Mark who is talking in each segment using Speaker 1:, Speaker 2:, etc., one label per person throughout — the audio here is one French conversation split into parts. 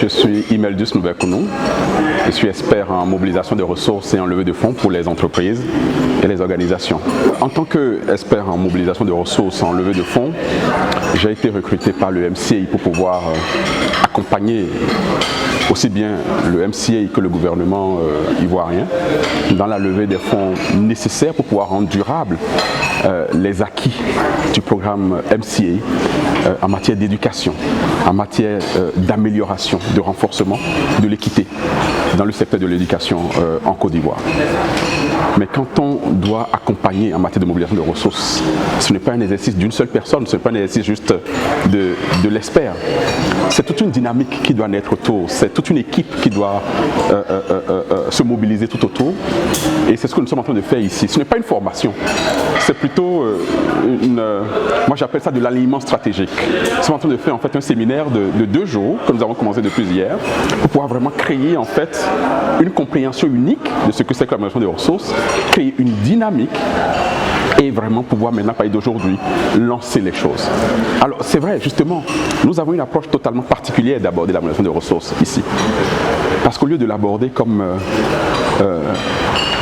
Speaker 1: Je suis Imeldus Noubekounou. Je suis expert en mobilisation de ressources et en levée de fonds pour les entreprises et les organisations. En tant qu'expert en mobilisation de ressources et en levée de fonds, j'ai été recruté par le MCA pour pouvoir accompagner aussi bien le MCA que le gouvernement ivoirien dans la levée des fonds nécessaires pour pouvoir rendre durables les acquis du programme MCA en matière d'éducation, en matière d'amélioration, de renforcement de l'équité dans le secteur de l'éducation en Côte d'Ivoire. Mais quand on doit accompagner en matière de mobilisation de ressources, ce n'est pas un exercice d'une seule personne, ce n'est pas un exercice juste de l'expert. C'est toute une dynamique qui doit naître autour, c'est toute une équipe qui doit se mobiliser tout autour. Et c'est ce que nous sommes en train de faire ici. Ce n'est pas une formation, c'est plutôt moi j'appelle ça de l'alignement stratégique. Nous sommes en train de faire en fait un séminaire de 2 jours, que nous avons commencé depuis hier, pour pouvoir vraiment créer en fait une compréhension unique de ce que c'est que la mobilisation de ressources, créer une dynamique et vraiment pouvoir maintenant, à partir d'aujourd'hui, lancer les choses. Alors c'est vrai, justement, nous avons une approche totalement particulière d'aborder la mobilisation de ressources ici. Parce qu'au lieu de l'aborder comme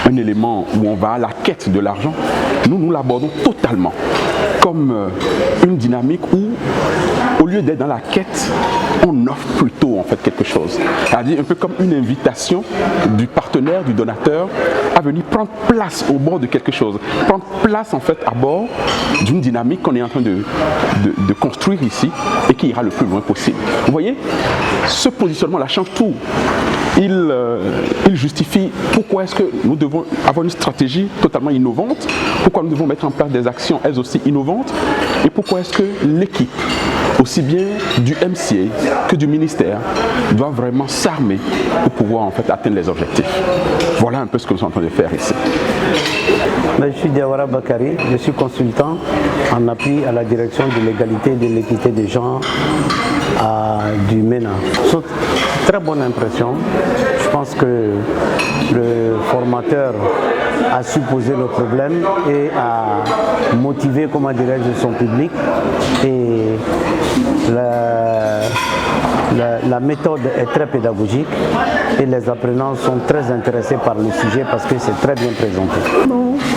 Speaker 1: un élément où on va à la quête de l'argent, nous l'abordons totalement comme une dynamique où, au lieu d'être dans la quête, on offre plutôt en fait quelque chose. C'est-à-dire un peu comme une invitation du partenaire, du donateur, à venir prendre place au bord de quelque chose, prendre place en fait à bord d'une dynamique qu'on est en train de construire ici et qui ira le plus loin possible. Vous voyez, ce positionnement-là change tout. Il justifie pourquoi est-ce que nous devons avoir une stratégie totalement innovante, pourquoi nous devons mettre en place des actions elles aussi innovantes et pourquoi est-ce que l'équipe, aussi bien du MCA que du ministère, doit vraiment s'armer pour pouvoir en fait atteindre les objectifs. Voilà un peu ce que nous sommes en train de faire ici.
Speaker 2: Je suis Diawara Bakari, je suis consultant en appui à la direction de l'égalité et de l'équité des genres du MENA. Très bonne impression. Je pense que le formateur a su poser le problème et a motivé, comment dirais-je, son public. Et la méthode est très pédagogique et les apprenants sont très intéressés par le sujet parce que c'est très bien présenté.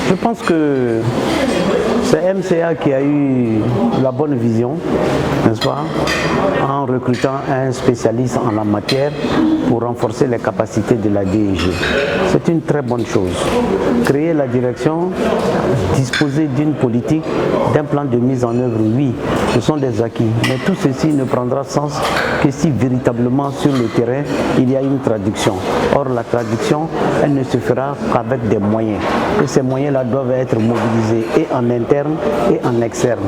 Speaker 2: Je pense que c'est MCA qui a eu la bonne vision, n'est-ce pas, en recrutant un spécialiste en la matière pour renforcer les capacités de la DEG. C'est une très bonne chose. Créer la direction, disposer d'une politique, d'un plan de mise en œuvre, oui, ce sont des acquis. Mais tout ceci ne prendra sens que si véritablement sur le terrain, il y a une traduction. Or, la traduction, elle ne se fera qu'avec des moyens. Et ces moyens-là doivent être mobilisés et en interne et en externe.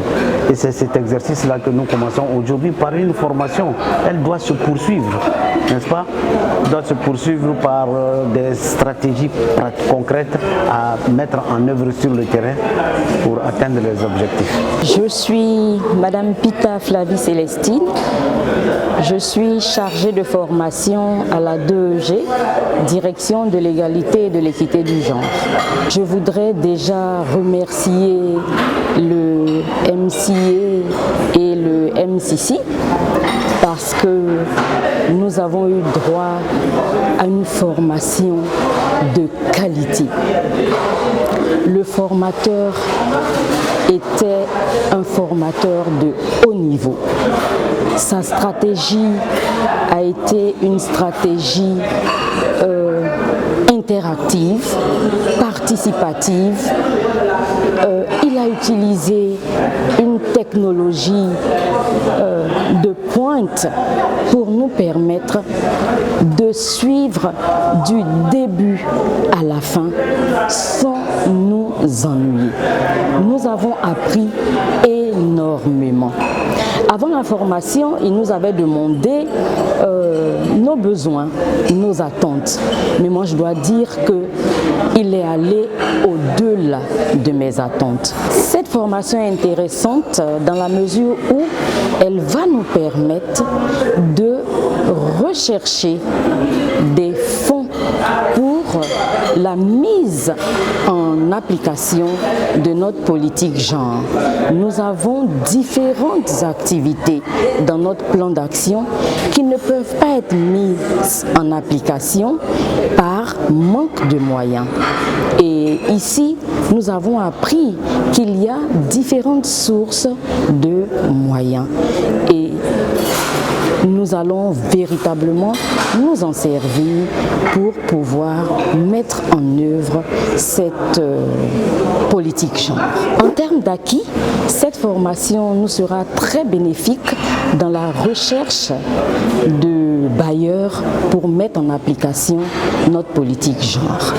Speaker 2: Et c'est cet exercice-là que nous commençons aujourd'hui par une formation. Elle doit se poursuivre, n'est-ce pas? Elle doit se poursuivre par des stratégies concrètes à mettre en œuvre sur le terrain pour atteindre les objectifs.
Speaker 3: Je suis Madame Pita Flavie Célestine. Je suis chargée de formation à la DEG, Direction de l'égalité et de l'équité du genre. Je voudrais déjà remercier le MCA et le MCC parce que nous avons eu droit à une formation de qualité. Le formateur était un formateur de haut niveau. Sa stratégie a été une stratégie interactive, participative. Il a utilisé une technologie de pointe pour nous permettre de suivre du début à la fin sans nous ennuyer. Nous avons appris énormément. Avant la formation, il nous avait demandé nos besoins, nos attentes. Mais moi, je dois dire qu'il est allé au-delà de mes attentes. Cette formation est intéressante dans la mesure où elle va nous permettre de rechercher des fonds pour la mise en application de notre politique genre. Nous avons différentes activités dans notre plan d'action qui ne peuvent pas être mises en application par manque de moyens. Et ici, nous avons appris qu'il y a différentes sources de moyens. Et nous allons véritablement nous en servir pour pouvoir mettre en œuvre cette politique genre. En termes d'acquis, cette formation nous sera très bénéfique dans la recherche de bailleurs pour mettre en application notre politique genre.